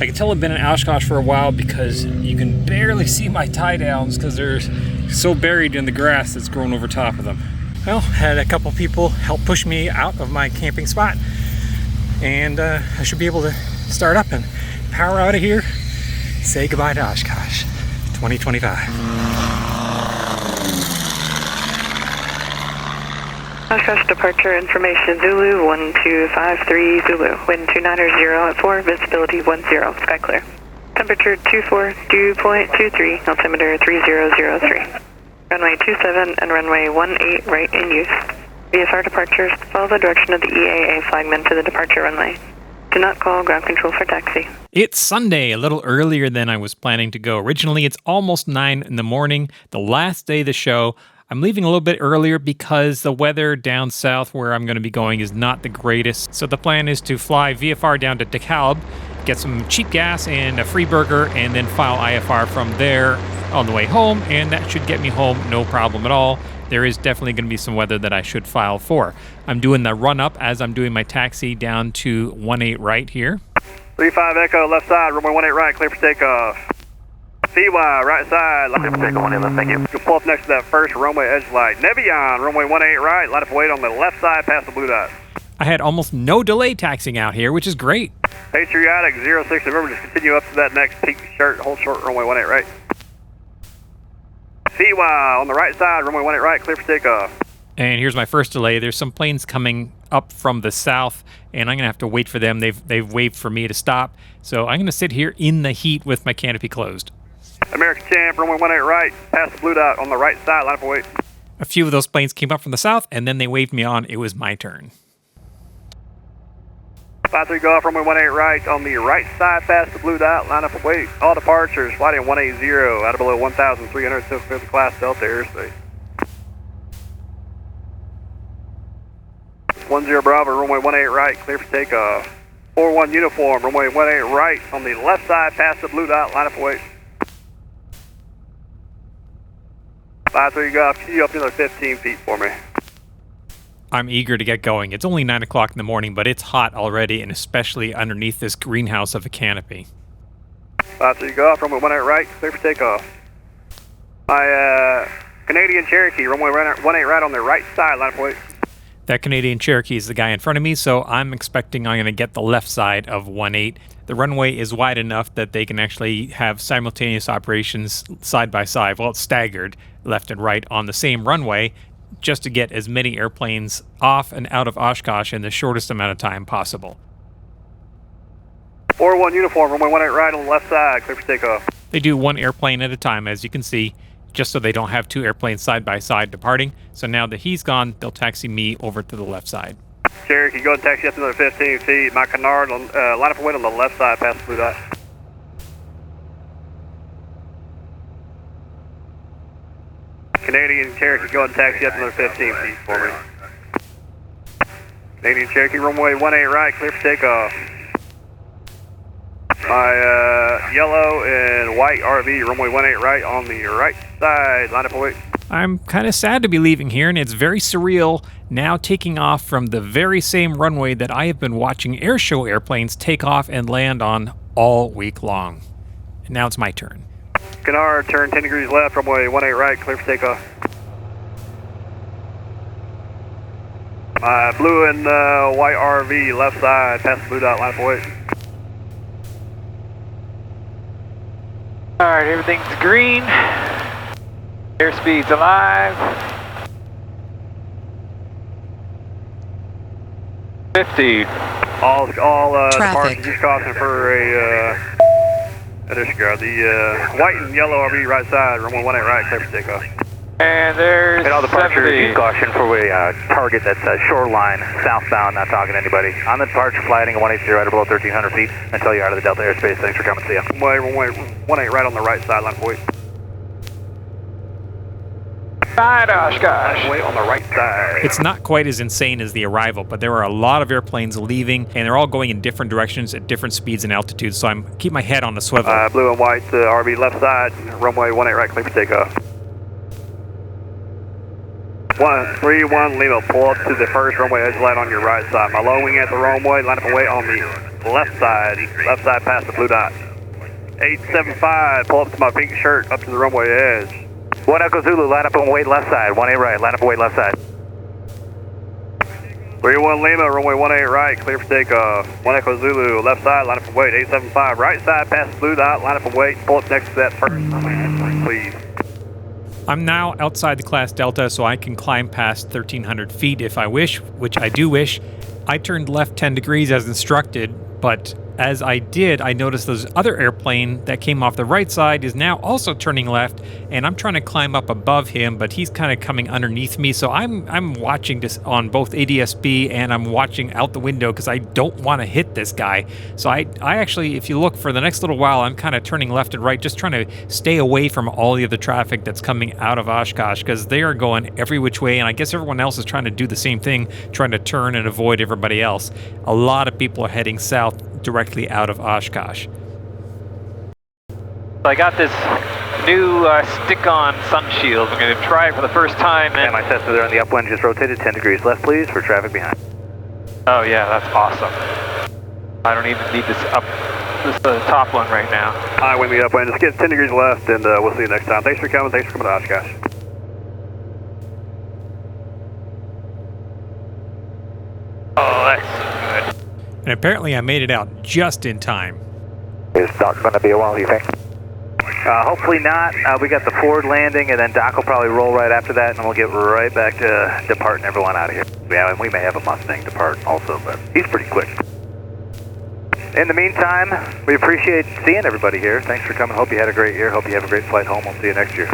I can tell I've been in Oshkosh for a while because you can barely see my tie downs because they're so buried in the grass that's grown over top of them. Well, had a couple people help push me out of my camping spot, and I should be able to start up and power out of here. Say goodbye to Oshkosh 2025. Oshkosh departure information, Zulu 1253 Zulu, wind 290 at 4, visibility 10, sky clear. Temperature 24, dew point 23, altimeter 3003. Runway 27 and runway 18 right in use. VFR departures, follow the direction of the EAA flagman to the departure runway. Do not call ground control for taxi. It's Sunday, a little earlier than I was planning to go. Originally, it's almost 9 in the morning, the last day of the show. I'm leaving a little bit earlier because the weather down south where I'm going to be going is not the greatest. So the plan is to fly VFR down to DeKalb, get some cheap gas and a free burger, and then file IFR from there on the way home, and that should get me home no problem at all. There is definitely going to be some weather that I should file for. I'm doing the run-up as I'm doing my taxi down to 18 right here. 35 Echo, left side, runway 18 right, clear for takeoff. CY, right side, clear for takeoff, 18 left, thank you. You'll pull up next to that first runway edge light. Nevion, runway 18 right, line up wait on the left side past the blue dot. I had almost no delay taxiing out here, which is great. Patriotic 06, remember just continue up to that next peak hold short, runway 18 right. CY on the right side, runway 18 right, clear for takeoff. And here's my first delay. There's some planes coming up from the south, and I'm going to have to wait for them. They've waved for me to stop, so I'm going to sit here in the heat with my canopy closed. American Champ, runway 18 right, past the blue dot on the right side, line up wait. A few of those planes came up from the south, and then they waved me on. It was my turn. 53 go off, runway 18 right on the right side past the blue dot, line up wait. All departures, flight in 180, out of below 1,305th class Delta airspace. 10 Bravo, runway 18 right, clear for takeoff. 41 uniform, runway 18 right on the left side past the blue dot, line up wait. 53 go off, can you up another 15 feet for me? I'm eager to get going. It's only 9 o'clock in the morning, but it's hot already, and especially underneath this greenhouse of a canopy. 53 go off, runway 18 right, clear for takeoff. My Canadian Cherokee, runway 18 right on the right side, line up wait. That Canadian Cherokee is the guy in front of me, so I'm expecting I'm going to get the left side of 18. The runway is wide enough that they can actually have simultaneous operations side by side. Well, it's staggered left and right on the same runway, just to get as many airplanes off and out of Oshkosh in the shortest amount of time possible. 41 uniform, runway 18 right on the left side, clear for takeoff. They do one airplane at a time, as you can see, just so they don't have two airplanes side by side departing. So now that he's gone, they'll taxi me over to the left side. Cherokee, go and taxi up another 15 feet. My Canard, line up and wait on the left side past the blue dot. Canadian Cherokee, go and taxi up another 15 feet for me. Canadian Cherokee, runway 18 right, clear for takeoff. My yellow and white RV, runway 18 right on the right side, line up and wait. I'm kind of sad to be leaving here, and it's very surreal now taking off from the very same runway that I have been watching airshow airplanes take off and land on all week long. And now it's my turn. Canard, turn 10 degrees left, runway 18 right, clear for takeoff. My blue and white RV, left side, past the blue dot, line up and wait. Alright, everything's green. Airspeed's alive. 50. All Traffic. departures, just caution for a disregard. The white and yellow RV right side, runway 18 right, clear for takeoff. And there's all departure, 70. use caution for a target that's shoreline, southbound, not talking to anybody. On the departure, flighting at 180 right below 1,300 feet until you're out of the Delta airspace. Thanks for coming, see ya. Runway 18 right on the right side, line up and wait. Side Oshkosh. Wait on the right side. It's not quite as insane as the arrival, but there are a lot of airplanes leaving, and they're all going in different directions at different speeds and altitudes, so I'm keep my head on the swivel. Blue and white RV left side, runway 18 right, clear for takeoff. 131 Lima, pull up to the first runway edge light on your right side. My low wing at the runway, line up and wait on the left side past the blue dot. 875, pull up to my pink shirt, up to the runway edge. 1 Echo Zulu, line up and wait left side, 18 right, line up and wait left side. 31 Lima, runway 18 right, clear for takeoff. 1 Echo Zulu, left side, line up and wait. 875, right side past the blue dot, line up and wait, pull up next to that first, please. I'm now outside the class Delta, so I can climb past 1,300 feet if I wish, which I do wish. I turned left 10 degrees as instructed, but as I did, I noticed this other airplane that came off the right side is now also turning left, and I'm trying to climb up above him, but he's kind of coming underneath me, so I'm watching this on both ADS-B and I'm watching out the window because I don't want to hit this guy. So I actually, if you look for the next little while, I'm kind of turning left and right, just trying to stay away from all the other traffic that's coming out of Oshkosh because they are going every which way, and I guess everyone else is trying to do the same thing, trying to turn and avoid everybody else. A lot of people are heading south directly out of Oshkosh. So I got this new stick-on Sunshield. I'm going to try it for the first time. And my tester there on the upwind just rotated 10 degrees left, please, for traffic behind. Oh yeah, that's awesome. I don't even need this top one right now. Hi, wind me upwind. Just get 10 degrees left, and we'll see you next time. Thanks for coming. Thanks for coming to Oshkosh. Oh, that's good. And apparently I made it out just in time. Is Doc going to be a while, do you think? Hopefully not. We got the forward landing, and then Doc will probably roll right after that, and we'll get right back to departing everyone out of here. Yeah, and we may have a Mustang depart also, but he's pretty quick. In the meantime, we appreciate seeing everybody here. Thanks for coming. Hope you had a great year. Hope you have a great flight home. We'll see you next year.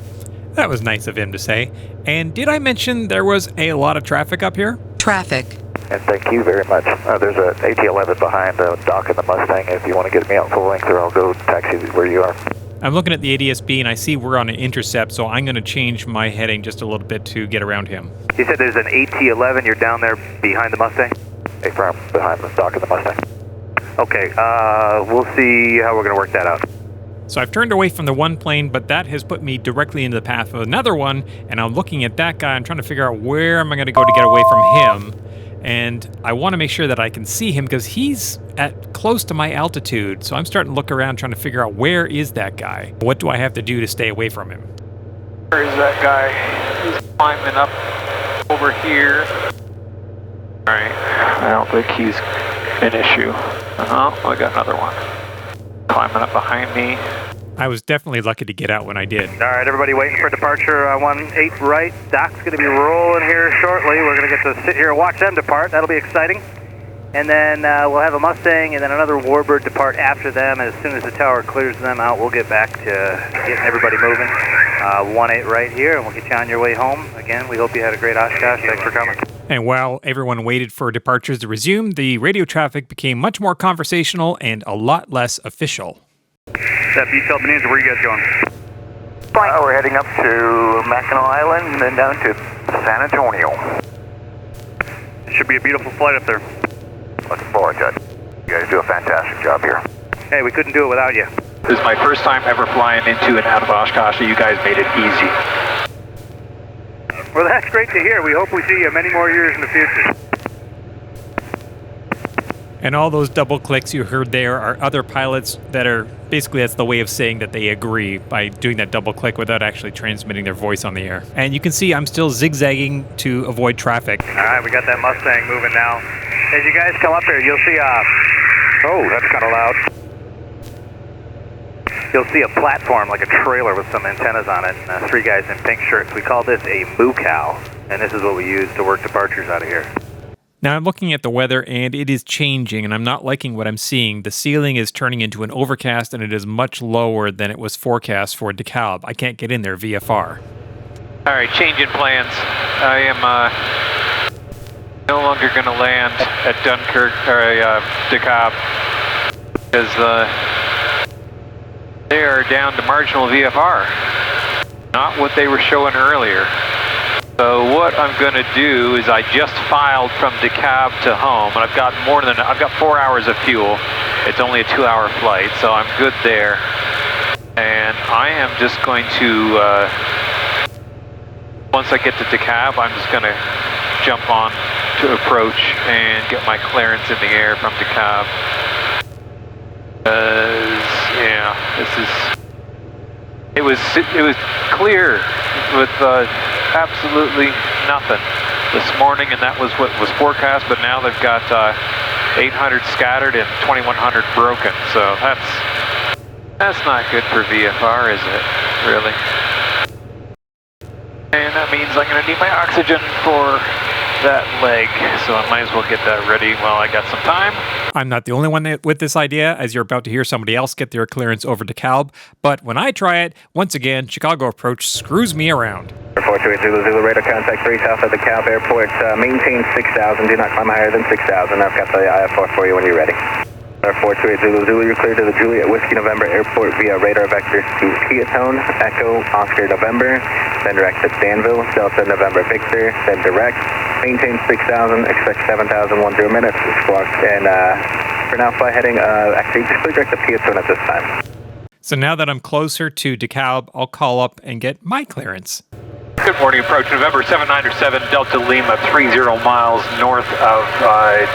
That was nice of him to say. And did I mention there was a lot of traffic up here? Traffic. And thank you very much. There's an AT-11 behind Doc and the Mustang. If you want to get me out full length, or I'll go taxi where you are. I'm looking at the ADS-B and I see we're on an intercept, so I'm going to change my heading just a little bit to get around him. You said there's an AT-11. You're down there behind the Mustang? Affirm, behind the Doc and the Mustang. Okay, we'll see how we're going to work that out. So I've turned away from the one plane, but that has put me directly into the path of another one, and I'm looking at that guy. I'm trying to figure out where am I going to go to get away from him. And I want to make sure that I can see him because he's at close to my altitude. So I'm starting to look around trying to figure out where is that guy? What do I have to do to stay away from him? Where is that guy? He's climbing up over here. Alright, I don't think he's an issue. Oh, I got another one. Climbing up behind me. I was definitely lucky to get out when I did. All right, everybody waiting for departure. 18 right. Doc's going to be rolling here shortly. We're going to get to sit here and watch them depart. That'll be exciting. And then we'll have a Mustang and then another Warbird depart after them. As soon as the tower clears them out, we'll get back to getting everybody moving. 18 right here, and we'll get you on your way home. Again, we hope you had a great Oshkosh. Thanks for coming. And while everyone waited for departures to resume, the radio traffic became much more conversational and a lot less official. That detailed Bonanza, where are you guys going? We're heading up to Mackinac Island and then down to San Antonio. It should be a beautiful flight up there. Looking forward to it. You guys do a fantastic job here. Hey, we couldn't do it without you. This is my first time ever flying into and out of Oshkosh, so you guys made it easy. Well, that's great to hear. We hope we see you many more years in the future. And all those double clicks you heard there are other pilots that are basically, that's the way of saying that they agree by doing that double click without actually transmitting their voice on the air. And you can see I'm still zigzagging to avoid traffic. All right, we got that Mustang moving now. As you guys come up here, you'll see oh, that's kind of loud. You'll see a platform like a trailer with some antennas on it, and 3 guys in pink shirts. We call this a moo cow, and this is what we use to work departures out of here. Now I'm looking at the weather and it is changing and I'm not liking what I'm seeing. The ceiling is turning into an overcast and it is much lower than it was forecast for DeKalb. I can't get in there VFR. Alright, changing plans. I am no longer going to land at Dunkirk or DeKalb because they are down to marginal VFR. Not what they were showing earlier. So what I'm going to do is I just filed from DeKalb to home, and I've got 4 hours of fuel. It's only a 2-hour flight, so I'm good there. And I am just going to Once I get to DeKalb, I'm just going to jump on to approach and get my clearance in the air from DeKalb. Yeah, it was clear with absolutely nothing this morning, and that was what was forecast, but now they've got 800 scattered and 2100 broken, so that's not good for VFR, is it, really? And that means I'm going to need my oxygen for that leg, so I might as well get that ready while I got some time. I'm not the only one with this idea, as you're about to hear somebody else get their clearance over DeKalb, but when I try it, once again, Chicago Approach screws me around. 428 Zulu, radar contact 3 south of DeKalb Airport, maintain 6,000, do not climb higher than 6,000. I've got the IFR for you when you're ready. 428 Zulu, you're cleared to the Juliet Whiskey November Airport via radar vector to Peatone, Echo, Oscar November, then direct to Danville, Delta November Victor, then direct, maintain 6,000, expect 7,010 minutes, squawk, and for now fly heading, actually just direct to Peatone at this time. So now that I'm closer to DeKalb, I'll call up and get my clearance. Good morning, approach November 797 Delta Lima, 30 miles north of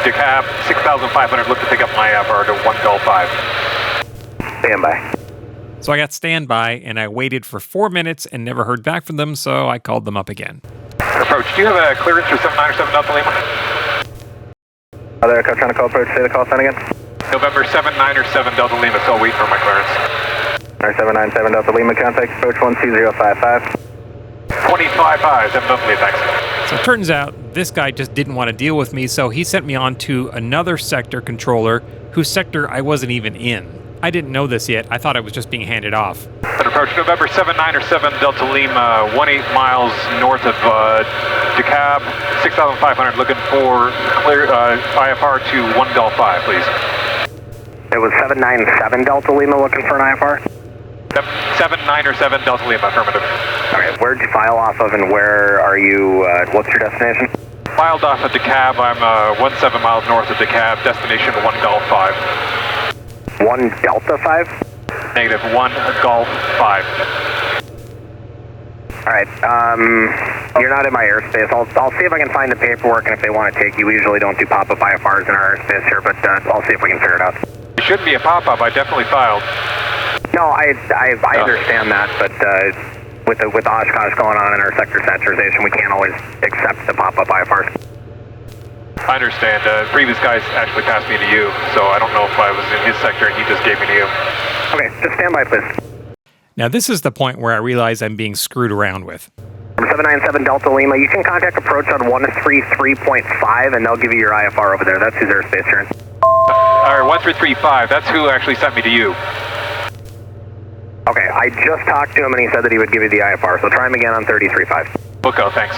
DeKalb, 6,500, look to pick up my IFR to 1 Gulf 5. Stand by. So I got standby, and I waited for 4 minutes and never heard back from them, so I called them up again. Approach, do you have a clearance for 797 Delta Lima? Other aircraft trying to call approach, say the call sign again. November 797 Delta Lima, still waiting for my clearance. 797 Delta Lima, contact approach 12055. 25-5, definitely, thanks. So it turns out this guy just didn't want to deal with me, so he sent me on to another sector controller whose sector I wasn't even in. I didn't know this yet. I thought I was just being handed off. Approach November 797 Delta Lima, 18 miles north of DeKalb, 6,500, looking for clear IFR to 1 Gulf 5, please. It was 797 Delta Lima looking for an IFR? 797 Delta Lima, affirmative. Okay, where'd you file off of and where are you, what's your destination? Filed off of DeKalb, I'm 17 miles north of DeKalb, destination 1 Gulf 5. 1 Delta 5? Negative, 1 Gulf 5. Alright, you're not in my airspace. I'll see if I can find the paperwork, and if they want to take you, we usually don't do pop-up IFRs in our airspace here, but I'll see if we can figure it out. It shouldn't be a pop-up, I definitely filed. No, I understand that, but with Oshkosh going on in our sector saturation, we can't always accept the pop-up IFRs. I understand. Previous guys actually passed me to you, so I don't know if I was in his sector and he just gave me to you. Okay, just stand by, please. Now this is the point where I realize I'm being screwed around with. 797 Delta Lima, you can contact approach on 133.5 and they'll give you your IFR over there. That's whose airspace you're in. Alright, 1335, that's who actually sent me to you. Okay, I just talked to him and he said that he would give you the IFR, so try him again on 33.5. Book out, thanks.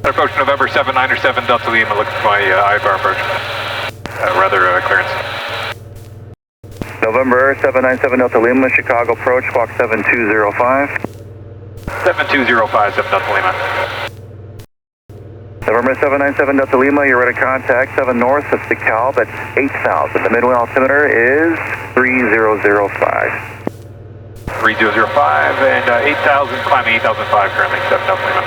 Approach November 797 Delta Lima, looking for my IFR approach. Clearance. November 797 Delta Lima, Chicago approach, squawk 7205. 7205, 7 Delta Lima. November 797 Delta Lima, you're ready to contact 7 north of DeKalb at 8,000. The midway altimeter is 3005. 3005 and 8,000, climbing 8,005 currently, 7 Delta Lima.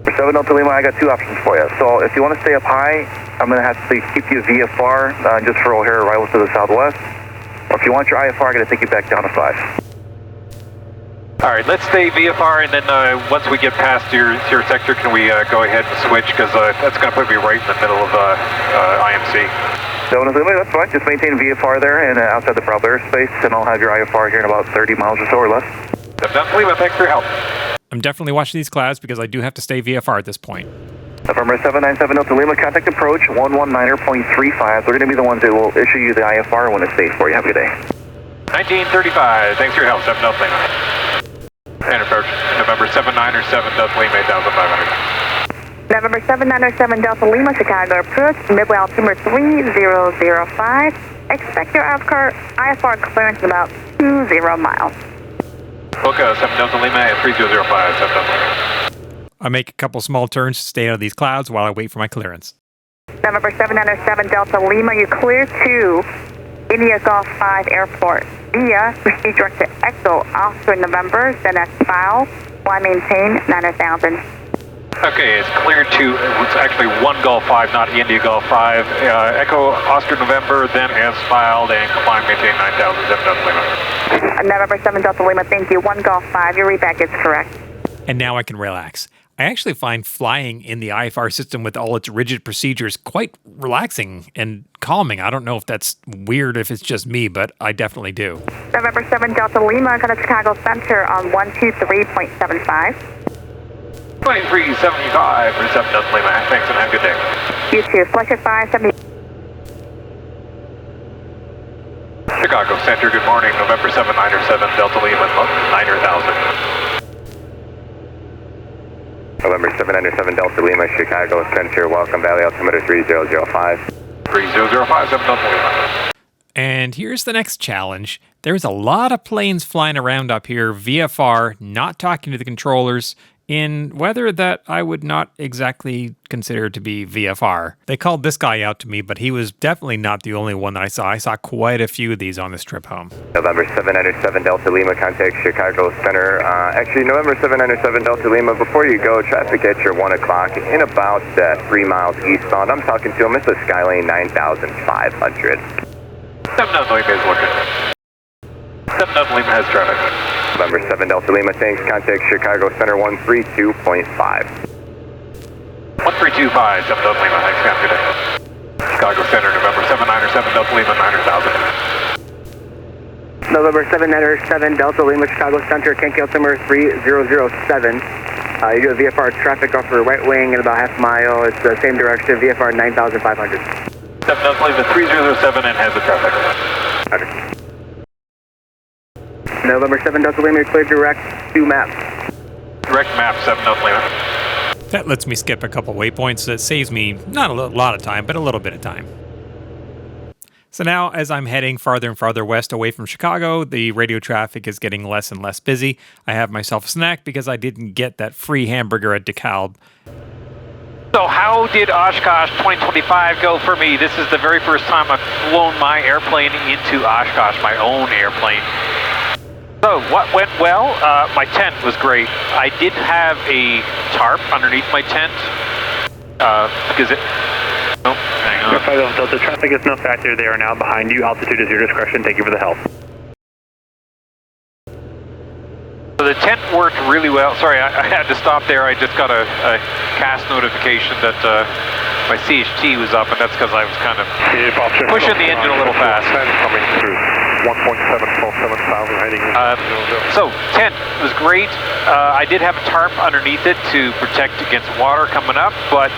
For 7 Delta Lima, I got two options for you. So if you want to stay up high, I'm going to have to keep you VFR just for O'Hare arrivals to the southwest. Or if you want your IFR, I'm going to take you back down to 5. Alright, let's stay VFR, and then once we get past your sector, can we go ahead and switch? Because that's going to put me right in the middle of IMC. 7 Delta Lima, that's fine. Just maintain VFR there and outside the proper airspace, and I'll have your IFR here in about 30 miles or so or less. 7 Delta Lima, thanks for your help. I'm definitely watching these clouds because I do have to stay VFR at this point. November 797 Delta Lima, contact approach 119.35. We're going to be the ones that will issue you the IFR when it's safe for you. Have a good day. 1935, thanks for your help, 7 Delta Lima. And approach November 797 Delta Lima, 8,500. November 797 Delta Lima, Chicago approach, midway altimeter 3005. Expect your IFR clearance in about 20 miles. Boca, 7 Delta Lima at 3005, 7 Delta Lima. I make a couple small turns to stay out of these clouds while I wait for my clearance. November 797 Delta Lima, you clear to India Golf 5 Airport. Via, proceed direct to Echo, Oscar November, then that's file, I maintain 9,000. Okay, it's cleared to, it's actually 1 Golf 5, not India Golf 5. Echo Oscar November, then as filed, and climb maintain 9,000, Delta Lima. November 7 Delta Lima, thank you. 1 Golf 5, your readback is correct. And now I can relax. I actually find flying in the IFR system with all its rigid procedures quite relaxing and calming. I don't know if that's weird, if it's just me, but I definitely do. November 7 Delta Lima, go to Chicago Center on 123.75. 2375 for 7 Delta Lima. Thanks and have a good day. You too. Flight 570. Chicago Center, good morning. November 7 7 Delta Lima, 9,000. November 797 Delta Lima, Chicago Center, welcome Valley altimeter 3005. 3005, 7 Delta Lima. And here's the next challenge. There's a lot of planes flying around up here, VFR, not talking to the controllers, in weather that I would not exactly consider to be VFR. They called this guy out to me, but he was definitely not the only one that I saw. I saw quite a few of these on this trip home. November 797 Delta Lima, contact Chicago Center. Actually, November 797 Delta Lima, before you go, traffic at your 1 o'clock in about 3 miles eastbound. I'm talking to him. It's a Skylane 9500. 7 Delta Lima is working. 7 Delta Lima has traffic. November 7 Delta Lima, thanks. Contact Chicago Center 132.5. 1325, 7 Delta Lima, thanks, have a good day. Chicago Center, November 7 Delta Lima, 900,000. November 7 Delta Lima, Chicago Center, Yankee altimeter 3007. You do a VFR traffic off your right wing in about half a mile. It's the same direction, VFR 9,500. 7 Delta Lima, 3007 and has the traffic. Okay. November 7 Delta Lima, clear direct to map. Direct map, 7 Delta Lima. That lets me skip a couple waypoints. That saves me not a lot of time, but a little bit of time. So now, as I'm heading farther and farther west away from Chicago, the radio traffic is getting less and less busy. I have myself a snack because I didn't get that free hamburger at DeKalb. So how did Oshkosh 2025 go for me? This is the very first time I've flown my airplane into Oshkosh, my own airplane. So what went well? My tent was great. I did have a tarp underneath my tent because it... Oh, hang on. Delta, traffic is no factor. They are now behind you. Altitude is your discretion. Thank you for the help. So the tent worked really well. Sorry, I had to stop there. I just got a CAS notification that my CHT was up, and that's because I was kind of pushing the engine a little fast. Coming through 1.747,000 heading. So tent was great. I did have a tarp underneath it to protect against water coming up, but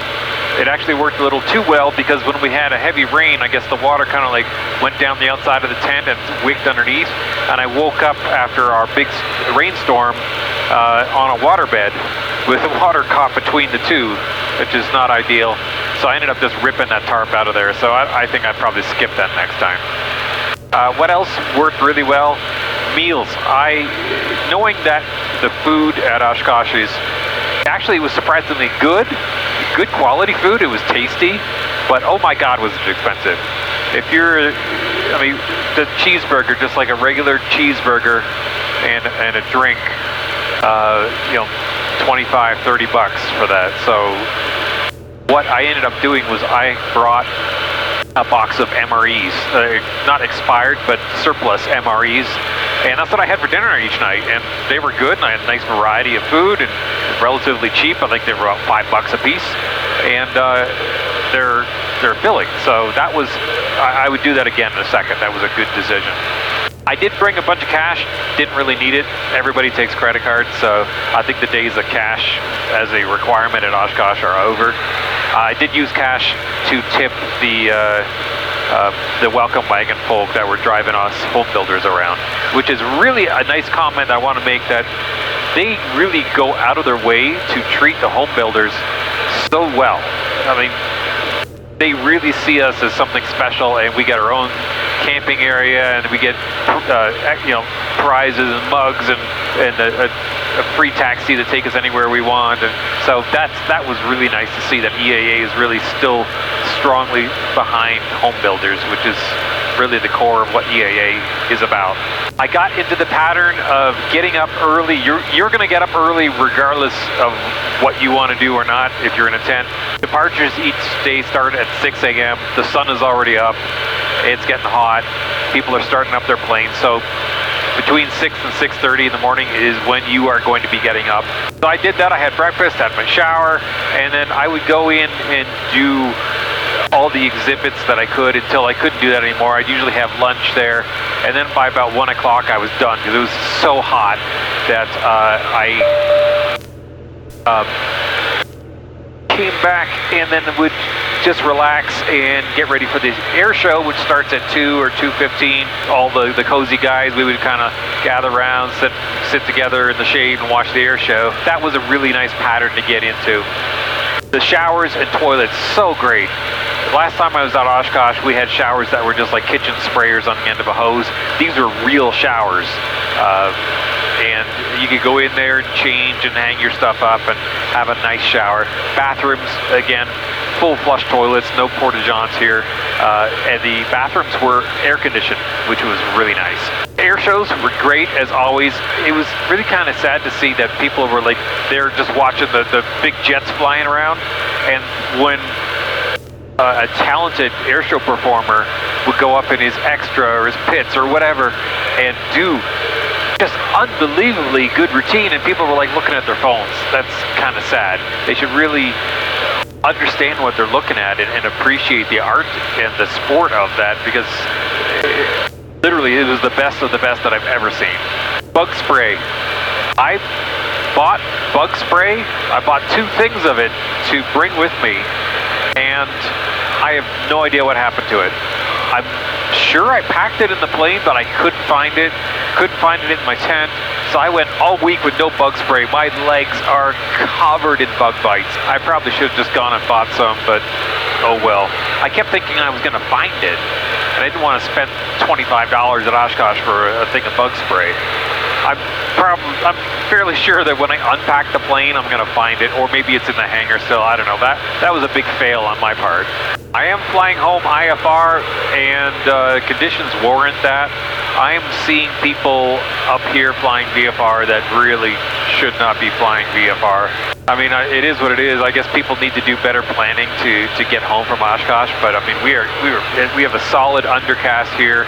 it actually worked a little too well because when we had a heavy rain, I guess the water kind of like went down the outside of the tent and wicked underneath, and I woke up after our big rainstorm on a waterbed with the water caught between the two, which is not ideal. So I ended up just ripping that tarp out of there, so I think I'd probably skip that next time. What else worked really well? Meals. Knowing that the food at Oshkosh was surprisingly good quality food. It was tasty, but oh my God, was it expensive. The cheeseburger, just like a regular cheeseburger and a drink, $25, $30 for that. So what I ended up doing was I brought a box of MREs, not expired, but surplus MREs, and that's what I had for dinner each night, and they were good, and I had a nice variety of food, and relatively cheap. I think they were about $5 a piece, and they're filling. So that was, I would do that again in a second. That was a good decision. I did bring a bunch of cash, didn't really need it. Everybody takes credit cards, so I think the days of cash as a requirement at Oshkosh are over. I did use cash to tip the welcome wagon folk that were driving us home builders around, which is really a nice comment I want to make, that they really go out of their way to treat the home builders so well. I mean, they really see us as something special, and we get our own camping area, and we get prizes and mugs and a free taxi to take us anywhere we want. And so that was really nice to see that EAA is really still strongly behind home builders, which is really the core of what EAA is about. I got into the pattern of getting up early. You're going to get up early regardless of what you want to do or not if you're in a tent. Departures each day start at 6 a.m. The sun is already up. It's getting hot. People are starting up their planes. So between 6 and 6:30 in the morning is when you are going to be getting up. So I did that. I had breakfast, had my shower, and then I would go in and do all the exhibits that I could until I couldn't do that anymore. I'd usually have lunch there, and then by about 1 o'clock I was done because it was so hot that I came back and then would just relax and get ready for the air show, which starts at 2 or 2:15. All the cozy guys, we would kind of gather around, sit together in the shade and watch the air show. That was a really nice pattern to get into. The showers and toilets, so great. Last time I was at Oshkosh, we had showers that were just like kitchen sprayers on the end of a hose. These are real showers. And you could go in there and change and hang your stuff up and have a nice shower. Bathrooms, again, full flush toilets, no porta-johns here. And the bathrooms were air conditioned, which was really nice. Air shows were great as always. It was really kind of sad to see that people were like, they're just watching the big jets flying around. And when a talented airshow performer would go up in his extra or his pits or whatever and do just unbelievably good routine, and people were like looking at their phones. That's kind of sad. They should really understand what they're looking at and appreciate the art and the sport of that, because literally it was the best of the best that I've ever seen. Bug spray. I bought bug spray. I bought 2 things of it to bring with me, and I have no idea what happened to it. I'm sure I packed it in the plane, but I couldn't find it. Couldn't find it in my tent. So I went all week with no bug spray. My legs are covered in bug bites. I probably should have just gone and bought some, but oh well. I kept thinking I was going to find it, and I didn't want to spend $25 at Oshkosh for a thing of bug spray. I'm fairly sure that when I unpack the plane, I'm going to find it, or maybe it's in the hangar still. I don't know. That was a big fail on my part. I am flying home IFR, and conditions warrant that. I am seeing people up here flying VFR that really should not be flying VFR. I mean, it is what it is. I guess people need to do better planning to get home from Oshkosh. But I mean, we have a solid undercast here.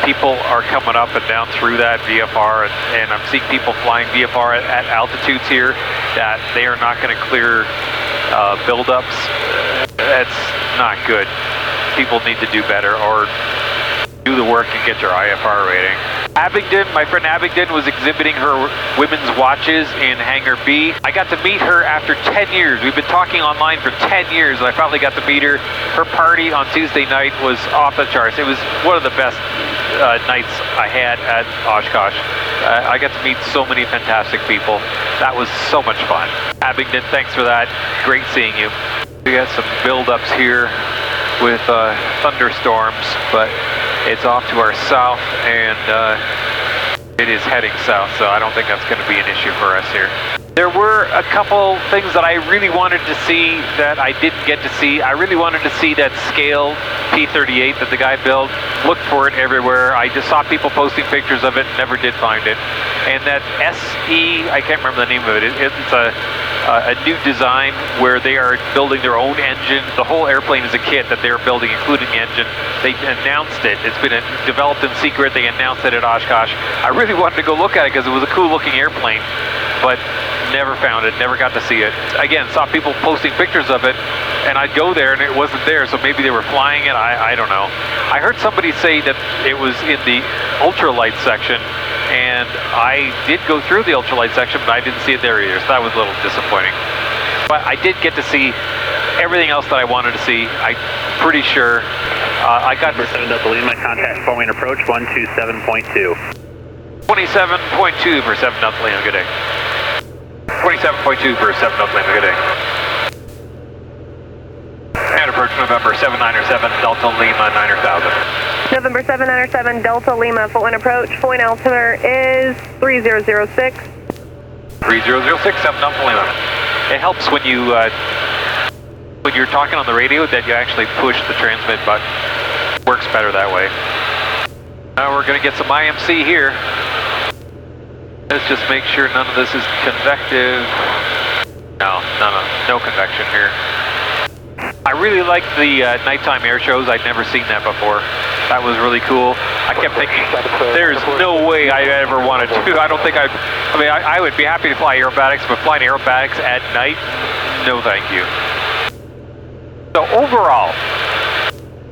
People are coming up and down through that VFR, and I'm seeing people flying VFR at altitudes here that they are not going to clear buildups. That's not good. People need to do better, or do the work and get your IFR rating. Abingdon, my friend Abingdon was exhibiting her women's watches in Hangar B. I got to meet her after 10 years. We've been talking online for 10 years, and I finally got to meet her. Her party on Tuesday night was off the charts. It was one of the best nights I had at Oshkosh. I got to meet so many fantastic people. That was so much fun. Abingdon, thanks for that. Great seeing you. We got some buildups here with thunderstorms, but it's off to our south, and it is heading south, so I don't think that's going to be an issue for us here. There were a couple things that I really wanted to see that I didn't get to see. I really wanted to see that scale P-38 that the guy built. Looked for it everywhere. I just saw people posting pictures of it, never did find it. And that SE, I can't remember the name of it. It's a new design where they are building their own engine. The whole airplane is a kit that they're building, including the engine. They announced it. It's been developed in secret. They announced it at Oshkosh. I really wanted to go look at it because it was a cool looking airplane, but never found it, never got to see it. Again, saw people posting pictures of it, and I'd go there and it wasn't there, so maybe they were flying it, I don't know. I heard somebody say that it was in the ultralight section, and I did go through the ultralight section, but I didn't see it there either, so that was a little disappointing. But I did get to see everything else that I wanted to see. I'm pretty sure I got to... 7 Delta Lima, contact following approach 127.2. 27.2 for 7 Delta Lima, good day. 27.2 for 7 Delta Lima, good day. And approach November 797 Delta Lima 9000. November 797 Delta Lima, full wind approach. Full altimeter is 3006. 3006, 7 Delta Lima. It helps when you're talking on the radio that you actually push the transmit button. Works better that way. Now we're going to get some IMC here. Let's just make sure none of this is convective. No convection here. I really like the nighttime air shows. I'd never seen that before. That was really cool. I kept thinking, there's no way I ever wanted to. I don't think I would be happy to fly aerobatics, but flying aerobatics at night, no thank you. So overall,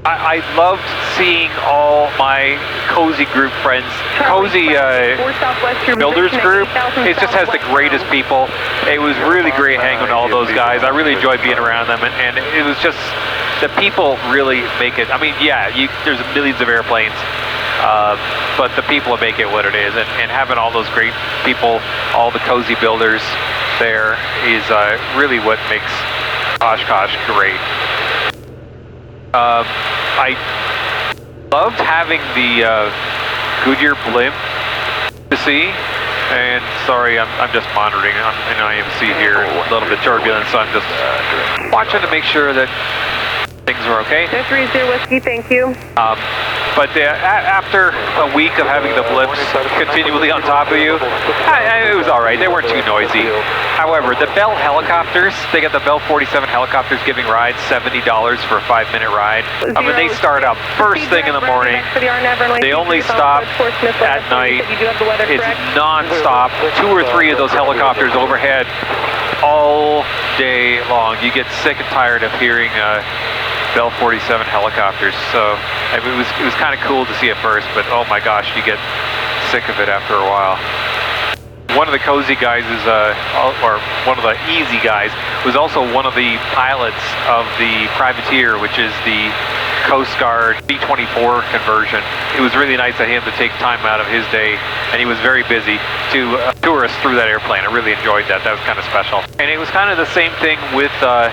I loved seeing all my cozy group friends. Cozy Builders group, it just has the greatest people. It was really great hanging with all those guys. I really enjoyed being around them, and it was just, the people really make it. I mean, yeah, there's millions of airplanes, but the people make it what it is, and having all those great people, all the cozy builders there is really what makes Oshkosh great. I loved having the Goodyear blimp to see, and sorry, I'm just monitoring. I'm in IMC here, a little bit turbulent, so I'm just watching to make sure that things are okay. 30 Whiskey, thank you. But after a week of having the blips continually on top of you, it was all right. They weren't too noisy. However, the Bell helicopters, they got the Bell 47 helicopters giving rides, $70 for a 5-minute ride. I mean, they start up first thing in the morning. They only stop at night. It's non-stop. 2 or 3 of those helicopters overhead all day long. You get sick and tired of hearing Bell 47 helicopters, so I mean, it was kind of cool to see at first, but oh my gosh, you get sick of it after a while. One of the cozy guys is, or one of the easy guys, was also one of the pilots of the Privateer, which is the Coast Guard B-24 conversion. It was really nice of him to take time out of his day, and he was very busy to tour us through that airplane. I really enjoyed that. That was kind of special. And it was kind of the same thing with the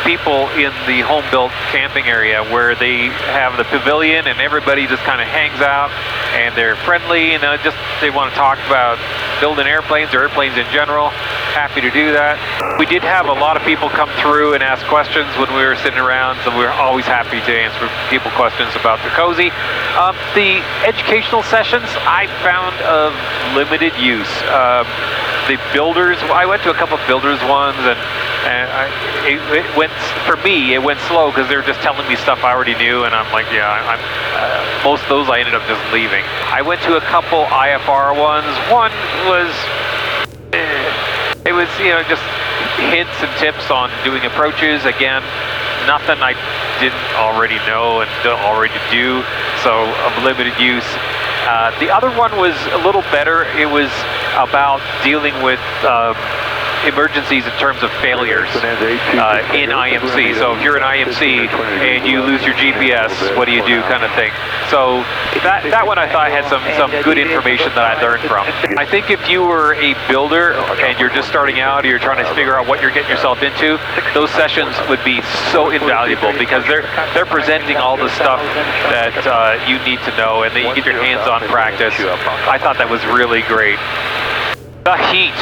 people in the home-built camping area, where they have the pavilion and everybody just kind of hangs out and they're friendly, and they want to talk about building airplanes or airplanes in general. Happy to do that. We did have a lot of people come through and ask questions when we were sitting around, so we're always happy to answer people questions about the cozy. The educational sessions I found of limited use. The builders, I went to a couple of builders ones, and it went, for me, it went slow because they were just telling me stuff I already knew, and I'm like, yeah, most of those I ended up just leaving. I went to a couple IFR ones. One was, it was, just hints and tips on doing approaches. Again, nothing I didn't already know and don't already do, so of limited use. The other one was a little better. It was about dealing with emergencies in terms of failures in IMC. So if you're in IMC and you lose your GPS, what do you do, kind of thing. So that one I thought had some good information that I learned from. I think if you were a builder and you're just starting out, or you're trying to figure out what you're getting yourself into, those sessions would be so invaluable, because they're presenting all the stuff that you need to know, and then you get your hands-on practice. I thought that was really great. The heat.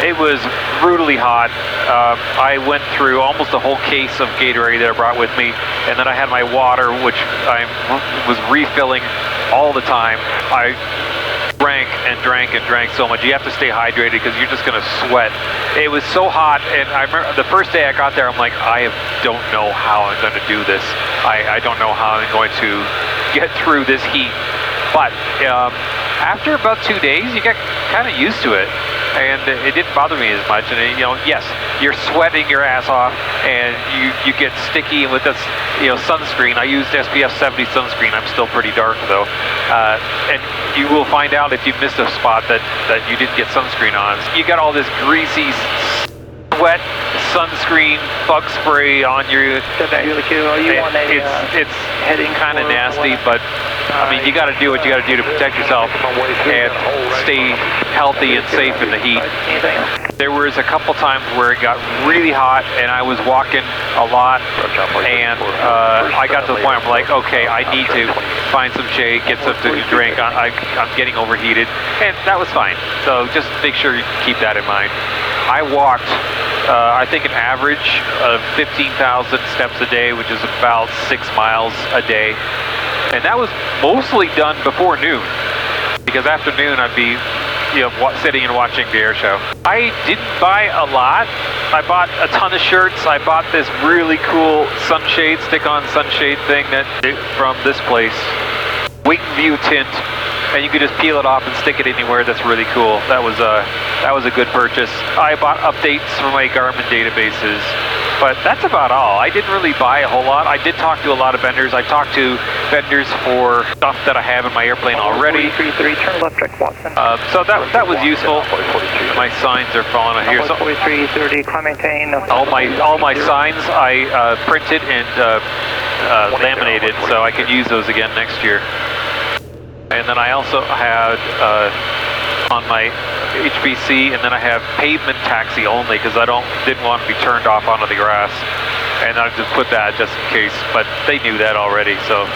It was brutally hot. I went through almost a whole case of Gatorade that I brought with me, and then I had my water, which I was refilling all the time. I drank and drank and drank so much. You have to stay hydrated because you're just going to sweat. It was so hot, and I remember the first day I got there, I'm like, I don't know how I'm going to do this. I don't know how I'm going to get through this heat. But after about 2 days, you get kind of used to it, and it didn't bother me as much. And yes, you're sweating your ass off, and you get sticky with this, sunscreen. I used SPF 70 sunscreen. I'm still pretty dark though, and you will find out if you missed a spot that you didn't get sunscreen on. You got all this greasy sweat sunscreen bug spray on your. It's kind of nasty, but I mean, you got to do what you got to do to protect yourself and stay healthy and safe in the heat. There was a couple times where it got really hot, and I was walking a lot, and I got to the point where I'm like, okay, I need to find some shade, get something to drink. I'm getting overheated, and that was fine. So just make sure you keep that in mind. I walked, I think, an average of 15,000 steps a day, which is about 6 miles a day. And that was mostly done before noon, because after noon I'd be, you know, sitting and watching the air show. I didn't buy a lot. I bought a ton of shirts. I bought this really cool sunshade, stick-on sunshade thing from this place, Wing View Tint, and you could just peel it off and stick it anywhere. That's really cool. That was a good purchase. I bought updates for my Garmin databases. But that's about all. I didn't really buy a whole lot. I did talk to a lot of vendors. I talked to vendors for stuff that I have in my airplane already. 43, turn left, direct Watson. So that was useful. My signs are falling out here. So 4330, climb maintain. all my signs I printed and laminated, so I could use those again next year. And then I also had on my HBC, and then I have pavement taxi only because I didn't want to be turned off onto the grass, and I just put that just in case. But they knew that already, so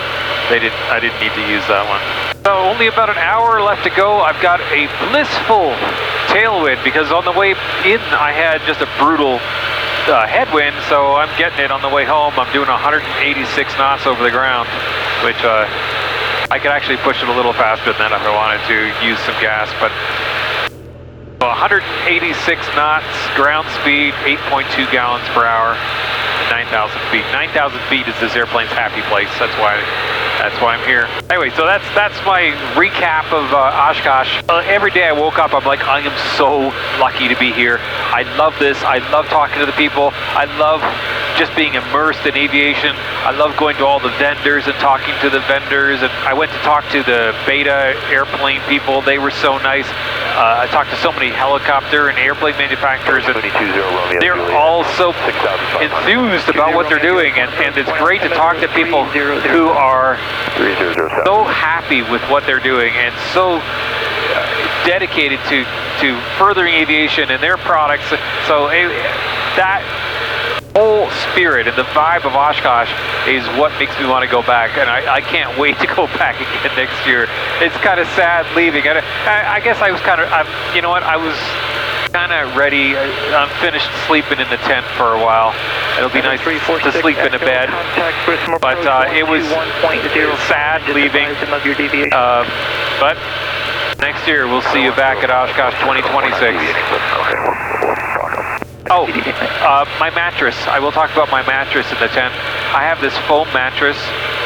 I didn't need to use that one. So only about an hour left to go. I've got a blissful tailwind because on the way in I had just a brutal headwind, so I'm getting it on the way home. I'm doing 186 knots over the ground, which I could actually push it a little faster than that if I wanted to use some gas, but 186 knots, ground speed, 8.2 gallons per hour, 9,000 feet. 9,000 feet is this airplane's happy place. That's why I'm here. Anyway, so that's my recap of Oshkosh. Every day I woke up, I'm like, I am so lucky to be here. I love this. I love talking to the people. I love just being immersed in aviation. I love going to all the vendors and talking to the vendors. And I went to talk to the Beta airplane people. They were so nice. I talked to so many helicopter and airplane manufacturers, and they're all so enthused about what they're doing, and it's great to talk to people who are so happy with what they're doing and so dedicated to furthering aviation and their products. So that whole spirit and the vibe of Oshkosh is what makes me want to go back, and I can't wait to go back again next year. It's kind of sad leaving. I guess I was kind of, you know what, I was kind of ready. I'm finished sleeping in the tent for a while. It'll be nice to sleep in a bed, but it was sad leaving. But next year we'll see you back at Oshkosh 2026. Oh, my mattress. I will talk about my mattress in the tent. I have this foam mattress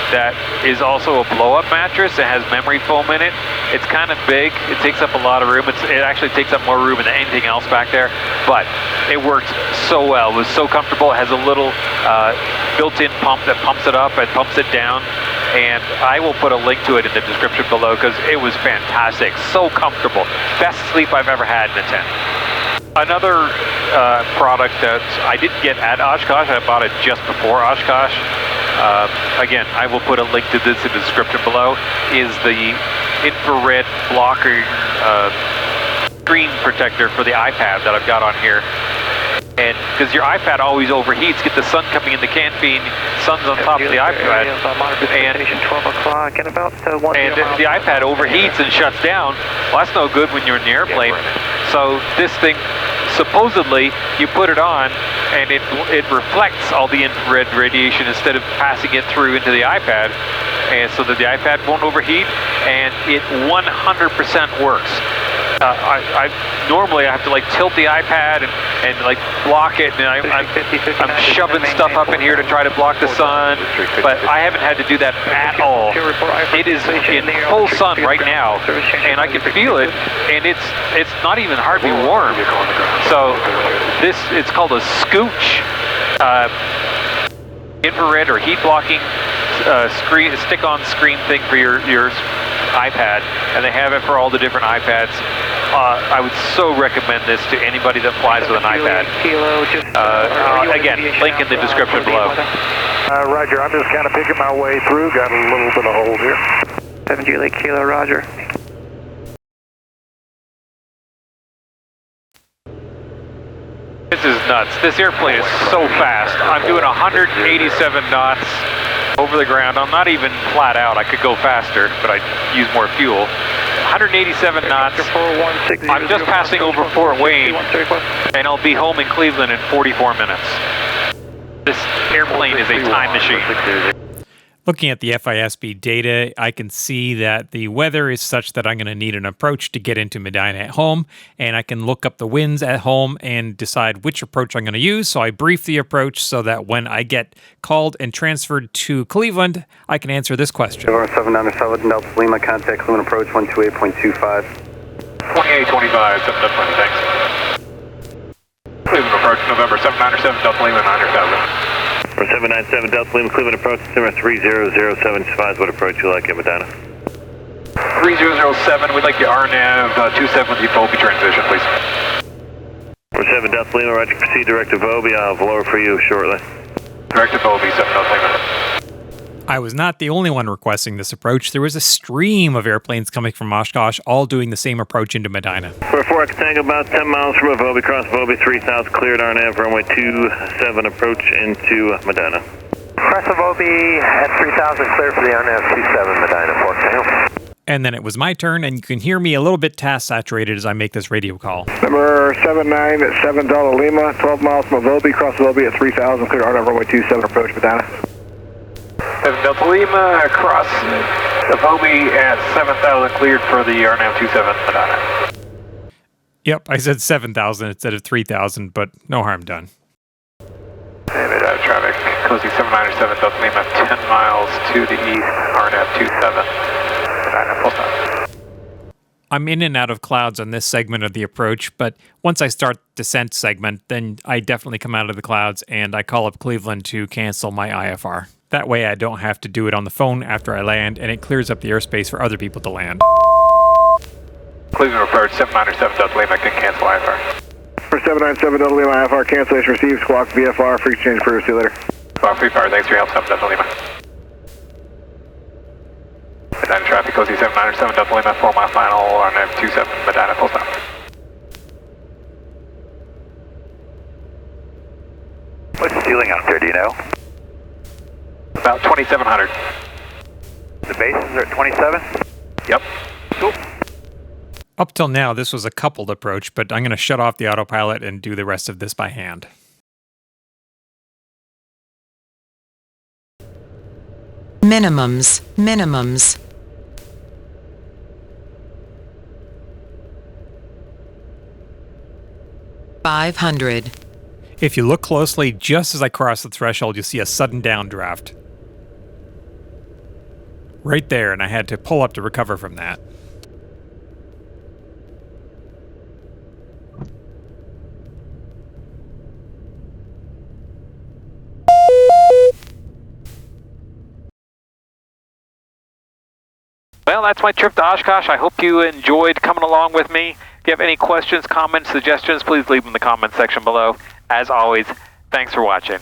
that is also a blow-up mattress. It has memory foam in it. It's kind of big. It takes up a lot of room. It actually takes up more room than anything else back there, but it worked so well. It was so comfortable. It has a little built-in pump that pumps it up and pumps it down, and I will put a link to it in the description below because it was fantastic. So comfortable. Best sleep I've ever had in a tent. Another product that I didn't get at Oshkosh, I bought it just before Oshkosh. Again, I will put a link to this in the description below, is the infrared blocker screen protector for the iPad that I've got on here. And because your iPad always overheats, get the sun coming in the canopy, sun's on top of the iPad, and the iPad overheats and shuts down. Well, that's no good when you're in the airplane. So this thing, supposedly, you put it on, and it reflects all the infrared radiation instead of passing it through into the iPad, and so that the iPad won't overheat, and it 100% works. Normally I have to like tilt the iPad and like block it, and I'm shoving stuff up in here to try to block the sun, but I haven't had to do that at all. It is in full sun right now, and I can feel it, and it's not even hardly warm. So it's called a Scooch infrared or heat blocking stick-on screen thing for your iPad, and they have it for all the different iPads. I would so recommend this to anybody that flies with an iPad. Again, link in the description below. Roger, I'm just kind of picking my way through. Got a little bit of hold here. 7 Juliet Kilo, roger. This is nuts. This airplane is so fast. I'm doing 187 knots over the ground. I'm not even flat out. I could go faster, but I'd use more fuel. 187 knots. I'm just passing over Fort Wayne, and I'll be home in Cleveland in 44 minutes. This airplane is a time machine. Looking at the FISB data, I can see that the weather is such that I'm going to need an approach to get into Medina at home, and I can look up the winds at home and decide which approach I'm going to use. So I brief the approach so that when I get called and transferred to Cleveland, I can answer this question. 797 Delta Lima, contact Cleveland approach 128.25. 2825, 720, thanks. Cleveland approach, November 797 Delta Lima, 900,000. 797 Delta Lima, Cleveland approach, December 3007, what approach you like in Medina? 3007, we'd like the RNAV 27 with the Volby transition, please. 47 Delta Lima, roger, proceed direct to Volby, I'll have lower for you shortly. Direct to Volby, 7 Delta Lima. I was not the only one requesting this approach. There was a stream of airplanes coming from Oshkosh, all doing the same approach into Medina. For 4 Tango, about 10 miles from Volby, cross Volby 3000, cleared RNAV, runway 27, approach into Medina. Cross Volby at 3000, clear for the RNAV 27, Medina, 4 Tango. And then it was my turn, and you can hear me a little bit task saturated as I make this radio call. Number 797 Delta Lima, 12 miles from Volby, cross Volby at 3000, clear RNAV, runway 27, approach Medina. 7 Delta Lima, cross the Volby at 7,000, cleared for the RNAV 27, Medina. Yep, I said 7,000 instead of 3,000, but no harm done. Medina traffic, Cozy 797 Delta Lima, 10 miles to the east, RNAV 27, Medina, full stop. I'm in and out of clouds on this segment of the approach, but once I start descent segment, then I definitely come out of the clouds and I call up Cleveland to cancel my IFR. That way I don't have to do it on the phone after I land, and it clears up the airspace for other people to land. Cleveland approach 797 Delta Lima, can cancel IFR. For 797 Delta Lima, IFR cancellation received, squawk VFR, free exchange approved, see you later. Squawk free power, thanks for your help, 7 Delta Lima. Medina traffic, Cozy 797 Delta Lima, 4 mile final, RNAV 27, Medina, full stop. What's the ceiling out there, do you know? About 2,700. The bases are at 27? Yep. Cool. Up till now, this was a coupled approach, but I'm going to shut off the autopilot and do the rest of this by hand. Minimums. 500. If you look closely, just as I cross the threshold, you'll see a sudden downdraft. Right there, and I had to pull up to recover from that. Well, that's my trip to Oshkosh. I hope you enjoyed coming along with me. If you have any questions, comments, suggestions, please leave them in the comments section below. As always, thanks for watching.